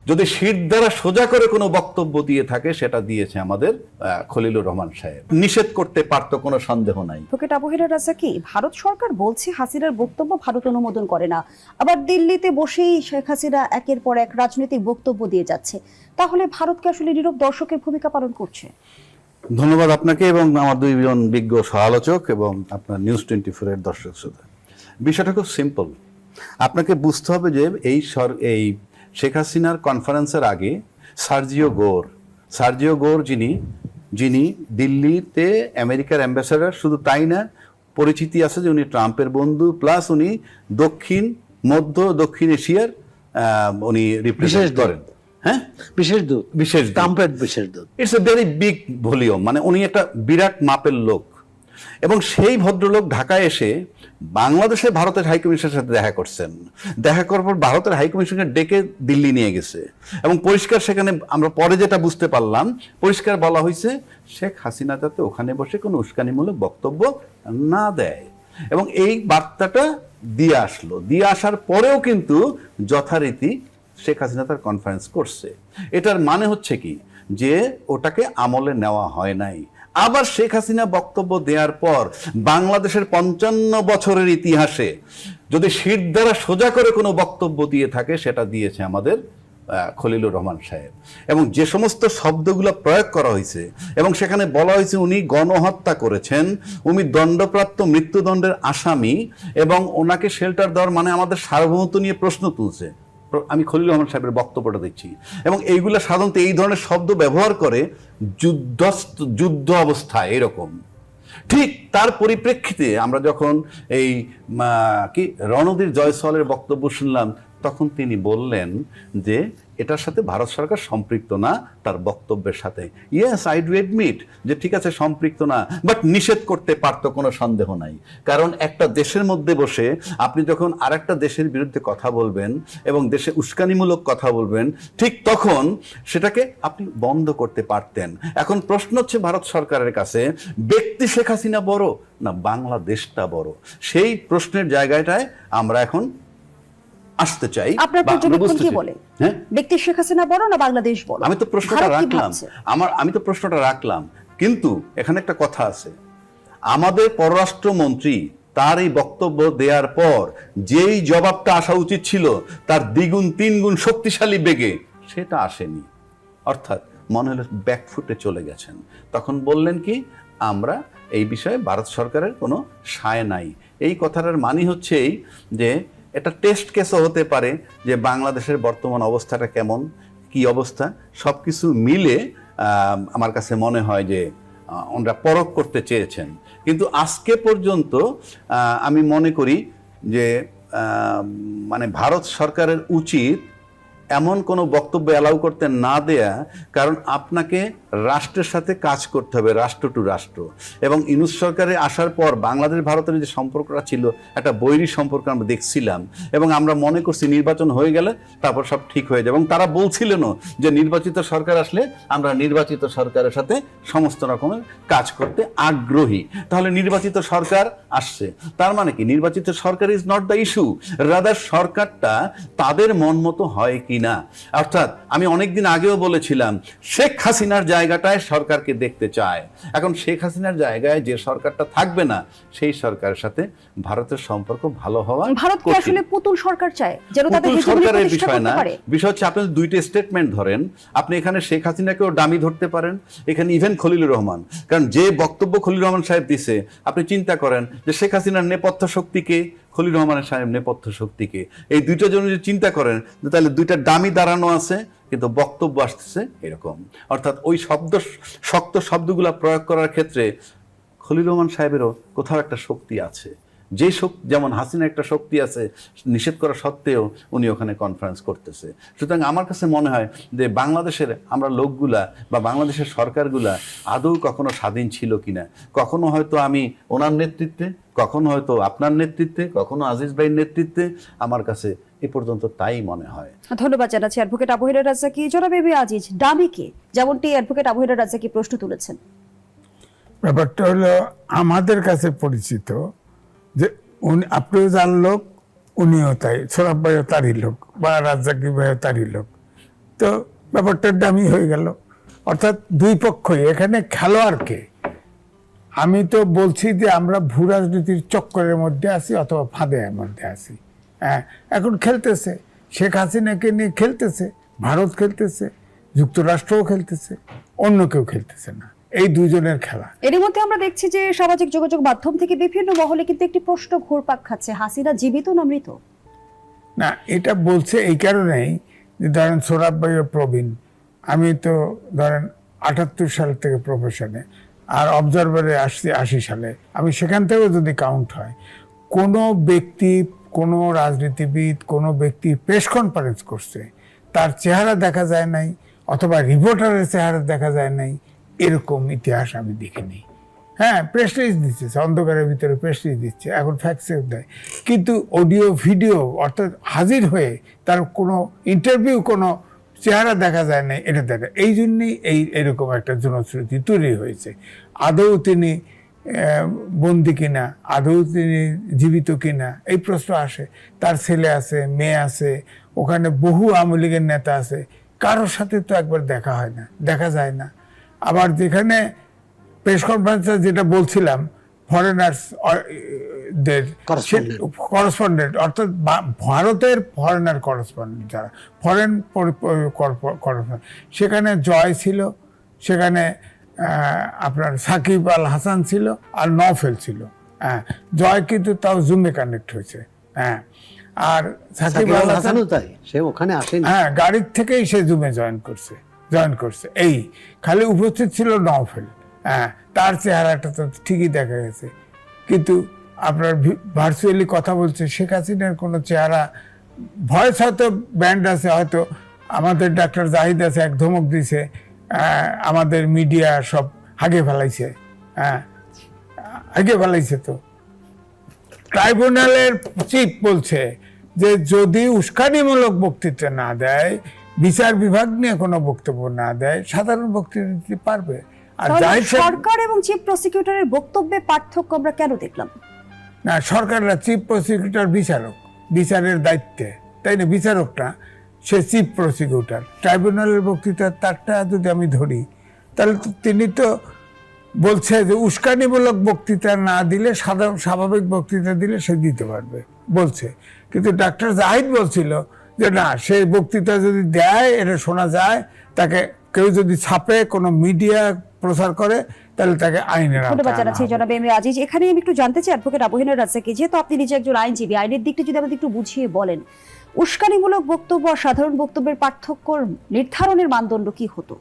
যদি শীত দ্বারা সোজা করে কোনো বক্তব্য দিয়ে থাকে সেটা দিয়েছে আমাদের খলিলুর রহমান সাহেব। নিষেধ করতে পারতো, কোনো সন্দেহ নাই। অ্যাডভোকেট আবু হেরা রাজাকি, ভারত সরকার বলছে হাসিনার বক্তব্য ভারত অনুমোদন করে না, আবার দিল্লিতে বসেই শেখ হাসিনা একের পর এক রাজনৈতিক বক্তব্য দিয়ে যাচ্ছে, তাহলে ভারতকে আসলে নীরব দর্শকের ভূমিকা পালন করছে? ধন্যবাদ আপনাকে এবং আমার দুইজন বিজ্ঞ সমালোচক এবং আপনার নিউজ 24 এর দর্শক শ্রোতা। বিষয়টা খুব সিম্পল। আপনাকে বুঝতে হবে যে এই শেখ হাসিনার কনফারেন্সের আগে সার্জিও গোর যিনি দিল্লিতে আমেরিকার অ্যাম্বাসেডর, শুধু তাই না, পরিচিতি আছে যে উনি ট্রাম্পের বন্ধু, প্লাস উনি দক্ষিণ এশিয়ার উনি রিপ্রেজেন্ট করেন। হ্যাঁ, বিশেষ দূত it's a very big volume, মানে উনি একটা বিরাট মাপের লোক। এবং সেই ভদ্রলোক ঢাকায় এসে বাংলাদেশে ভারতের হাইকমিশনের সাথে দেখা করছেন। দেখা করার পর ভারতের হাইকমিশনকে ডেকে দিল্লি নিয়ে গেছে এবং পরিষ্কার সেখানে আমরা পরে যেটা বুঝতে পারলাম, পরিষ্কার বলা হয়েছে শেখ হাসিনা যাতে ওখানে বসে কোনো উস্কানিমূলক বক্তব্য না দেয়। এবং এই বার্তাটা দিয়ে আসার পরেও কিন্তু যথারীতি শেখ হাসিনা তার কনফারেন্স করছে। এটার মানে হচ্ছে কি, যে ওটাকে আমলে নেওয়া হয় নাই। আবার শেখ হাসিনা বক্তব্য দেওয়ার পর বাংলাদেশের 55 বছরের ইতিহাসে যদি শীত দ্বারা সোজা করে কোনো বক্তব্য দিয়ে থাকে সেটা দিয়েছে আমাদের খলিলুর রহমান সাহেব। এবং যে সমস্ত শব্দগুলো প্রয়োগ করা হয়েছে এবং সেখানে বলা হয়েছে উনি গণহত্যা করেছেন, উনি দণ্ডপ্রাপ্ত মৃত্যুদণ্ডের আসামি এবং ওনাকে শেল্টার দেওয়ার মানে আমাদের সার্বভৌমত্ব নিয়ে প্রশ্ন তুলছে। আমি খলিলুর রহমান সাহেবের বক্তব্যটা দিচ্ছি। এবং এইগুলো সাধারণত এই ধরনের শব্দ ব্যবহার করে যুদ্ধ অবস্থায় এরকম। ঠিক তার পরিপ্রেক্ষিতে আমরা যখন এই রণধীর জয়সওয়ালের বক্তব্য শুনলাম, তখন তিনি বললেন যে এটার সাথে ভারত সরকার সম্পৃক্ত না তার বক্তব্যের সাথে। ইয়েস, আই ডু এডমিট যে ঠিক আছে সম্পৃক্ত না, বাট নিষেধ করতে পারতো, কোনো সন্দেহ নাই। কারণ একটা দেশের মধ্যে বসে আপনি যখন আরেকটা দেশের বিরুদ্ধে কথা বলবেন এবং দেশে উস্কানিমূলক কথা বলবেন, ঠিক তখন সেটাকে আপনি বন্ধ করতে পারতেন। এখন প্রশ্ন হচ্ছে ভারত সরকারের কাছে, ব্যক্তি শেখ হাসিনা বড় না বাংলাদেশটা বড়? সেই প্রশ্নের জায়গাটায় আমরা এখন আসতে চাই। আপনার পর্যবেক্ষণ কি বলে? হ্যাঁ, ব্যক্তি শেখ হাসিনা বড় না বাংলাদেশ বড়? আমি তো প্রশ্নটা রাখলাম, কিন্তু এখানে একটা কথা আছে। আমাদের পররাষ্ট্রমন্ত্রী তার এই বক্তব্য দেওয়ার পর যেই জবাবটা আসা উচিত ছিল তার দ্বিগুণ তিনগুণ শক্তিশালী বেগে সেটা আসেনি। অর্থাৎ মনে হলো ব্যাকফুটে চলে গেছেন। তখন বললেন কি, আমরা এই বিষয়ে ভারত সরকারের কোনো সায় নাই। এই কথাটার মানে হচ্ছে এই যে এটা টেস্ট কেসও হতে পারে যে বাংলাদেশের বর্তমান অবস্থাটা কেমন, কি অবস্থা, সব কিছু মিলে আমার কাছে মনে হয় যে ওনারা পরখ করতে চেয়েছেন। কিন্তু আজকে পর্যন্ত আমি মনে করি যে মানে ভারত সরকারের উচিত এমন কোনো বক্তব্য অ্যালাউ করতে না দেয়া। কারণ আপনাকে রাষ্ট্রের সাথে কাজ করতে হবে, রাষ্ট্র টু রাষ্ট্র। এবং ইউনূস সরকারে আসার পর বাংলাদেশ ভারতের যে সম্পর্কটা ছিল একটা বৈরী সম্পর্ক আমরা দেখছিলাম, এবং আমরা মনে করছি নির্বাচন হয়ে গেলে তারপর সব ঠিক হয়ে যাবে। এবং তারা বলছিলেনও যে নির্বাচিত সরকার আসলে আমরা নির্বাচিত সরকারের সাথে সমস্ত রকমের কাজ করতে আগ্রহী। তাহলে নির্বাচিত সরকার আসছে, তার মানে কি নির্বাচিত সরকার is not the issue, rather সরকারটা তাদের মন মতো হয় কি না। অর্থাৎ আমি অনেকদিন আগেও বলেছিলাম শেখ হাসিনার জায়গাটায় সরকারকে দেখতে চায়। এখন শেখ হাসিনার জায়গায় যে সরকারটা থাকবে না সেই সরকারের সাথে ভারতের সম্পর্ক ভালো হওয়া। ভারত কি আসলে পুতুল সরকার চায় যেন তাদের সরকারের বিষয় না, বিষয় হচ্ছে আপনি দুইটা স্টেটমেন্ট ধরেন, আপনি এখানে শেখ হাসিনাকেও ডামি ধরতে পারেন, এখানে ইভেন খলিলুর রহমান। কারণ যে বক্তব্য খলিলুর রহমান সাহেব দিছে, আপনি চিন্তা করেন যে শেখ হাসিনার নেপথ্য শক্তিকে, খলিলুর রহমানের সাহেব নেপথ্য শক্তিকে, এই দুইটার জন্য যদি চিন্তা করেন তাহলে দুইটা ডামি দাঁড়ানো আছে, কিন্তু বক্তব্য আসতেছে এরকম। অর্থাৎ ওই শক্ত শব্দগুলা প্রয়োগ করার ক্ষেত্রে খলিলুর রহমান সাহেবেরও কোথাও একটা শক্তি আছে। যে শক্তি, যেমন হাসিনা একটা শক্তি আছে, নিষেধ করা সত্ত্বেও উনি ওখানে কনফারেন্স করতেছে। সুতরাং আমার কাছে মনে হয় যে বাংলাদেশের আমরা লোকগুলা বা বাংলাদেশের সরকারগুলা আদৌ কখনো স্বাধীন ছিল কিনা, কখনো হয়তো আমি ওনার নেতৃত্বে, কখনো হয়তো আপনার নেতৃত্বে, কখনো আজিজ ভাইয়ের নেতৃত্বে, আমার কাছে এ পর্যন্ত তাই মনে হয়। ধন্যবাদ জানাচ্ছি অ্যাডভোকেট আবু হেরা রাজাকি। জনাব এবি আজিজ, ডামিকে যেমনটি অ্যাডভোকেট আবু হেরা রাজাকি প্রশ্ন তুলেছেন, ব্যাপারটা হলো আমাদের কাছে পরিচিত যে উনি, আপনিও যার লোক, উনিও তাই, সোরাব ভাইও তারই লোক, বা রাজ্জাকি ভাইও তারই লোক। তো ব্যাপারটা দামি হয়ে গেল। অর্থাৎ দুই পক্ষই, এখানে খেলোয়াড়কে, আমি তো বলছি যে আমরা ভূ রাজনীতির চক্করের মধ্যে আছি অথবা ফাঁদের মধ্যে আছি। হ্যাঁ, এখন খেলতেছে, শেখ হাসিনাকে নিয়ে খেলতেছে, ভারত খেলতেছে, যুক্তরাষ্ট্রও খেলতেছে, অন্য কেউ খেলতেছে না, এই দুজনের খেলা। এর মধ্যে আমরা দেখছি যে সামাজিক যোগাযোগ মাধ্যম থেকে বিভিন্ন মহলে কিন্তু একটি প্রশ্ন ঘুরপাক খাচ্ছে, হাসিনা জীবিত না মৃত? না, এটা বলছে এই কারণেই যে ধরেন সৌরভ ভাই ও প্রবীণ, আমি তো ধরেন 78 সাল থেকে প্রফেশনে, আর অবজারভারে আসছি 80 সালে, আমি সেখান থেকেও যদি কাউন্ট হয়, কোনো ব্যক্তি, কোনো রাজনীতিবিদ, কোনো ব্যক্তি প্রেস কনফারেন্স করছে, তার চেহারা দেখা যায় নাই অথবা রিপোর্টারের চেহারা দেখা যায় নাই, এরকম ইতিহাস আমি দেখিনি। হ্যাঁ, প্রেস রিলিজ দিচ্ছে, অন্ধকারের ভিতরে প্রেস রিলিজ দিচ্ছে, এখন ফ্যাক্ট চেক দেয়, কিন্তু অডিও ভিডিও অর্থাৎ হাজির হয়ে তার কোনো ইন্টারভিউ, কোনো চেহারা দেখা যায় না, এটা দেখা। এই জন্যই এরকম একটা জনশ্রুতি তৈরি হয়েছে। আদৌ তিনি বন্দি কিনা, আদৌ তিনি জীবিত কিনা, এই প্রশ্ন আসে। তার ছেলে আছে, মেয়ে আছে, ওখানে বহু আওয়ামী লীগের নেতা আছে, কারোর সাথে তো একবার দেখা হয় না, দেখা যায় না। আবার যেখানে প্রেস কনফারেন্সে যেটা বলছিলাম, ফরেনার্স দের করেসপন্ডেন্ট, অর্থাৎ ভারতের ফরেনার করেসপন্ডেন্ট, যারা ফরেন করেসপন্ডেন্ট, সেখানে জয় ছিল, সেখানে আপনার সাকিব আল হাসান ছিল, আর নফেল ছিল। হ্যাঁ, জয় কিন্তু তাও জুমে কানেক্ট হয়েছে। হ্যাঁ, আর সাকিব আল হাসানও তাই, সে ওখানে আসেনি। হ্যাঁ, গাড়ির থেকেই সে জুমে জয়েন করছে। এই খালি উপস্থিত ছিল নফেল। হ্যাঁ, তার চেহারাটা তো ঠিকই দেখা গেছে, কিন্তু আপনার ভার্চুয়ালি কথা বলছে। শেখ হাসিনার কোনো চেহারা, ভয়েস হয়তো ব্যান্ড আছে, হয়তো আমাদের ডাক্তার জাহিদ আছে, এক ধমক দিছে, আমাদের মিডিয়া সব হাগে ফেলাইছে। হ্যাঁ, হাগে ফেলাইছে। তো ট্রাইব্যুনালের চিফ বলছে যে যদি উস্কানিমূলক বক্তৃতা না দেয়, বিচার বিভাগ নিয়ে কোনো বক্তব্য না দেয়, সাধারণ বক্তৃতা দিতে পারবে। আর সরকার এবং চিফ প্রসিকিউটরের বক্তব্যে পার্থক্য আমরা কেন দেখলাম না? সরকাররা, চিফ প্রসিকিউটর বিচারক, বিচারের দায়িত্বে, তাই না? বিচারকটা সে চিফ প্রসিকিউটর। ট্রাইব্যুনালের বক্তৃতা তারটা যদি আমি ধরি, তাহলে তিনি তো বলছে যে উস্কানিমূলক বক্তৃতা না দিলে, সাধারণ স্বাভাবিক বক্তৃতা দিলে সে দিতে পারবে বলছে। কিন্তু ডাক্তার জাহিদ বলছিল যে না, সে বক্তৃতা যদি দেয়, এটা শোনা যায়, তাকে কেউ যদি ছাপে, কোনো মিডিয়া প্রচার করে, তাহলে তাকে আইনের ধন্যবাদ জানাচ্ছি জনাব এম এ আজিজ। এখানে আমি একটু জানতে চাই অ্যাডভোকেট আবু-হেনা রাজ্জাকি, যেহেতু আপনি নিজে একজন আইনজীবী, আইনের দিকটা যদি আমাদের একটু বুঝিয়ে বলেন, উস্কানিমূলক বক্তব্য আর সাধারণ বক্তব্যের পার্থক্য নির্ধারণের মানদণ্ড কি হতো?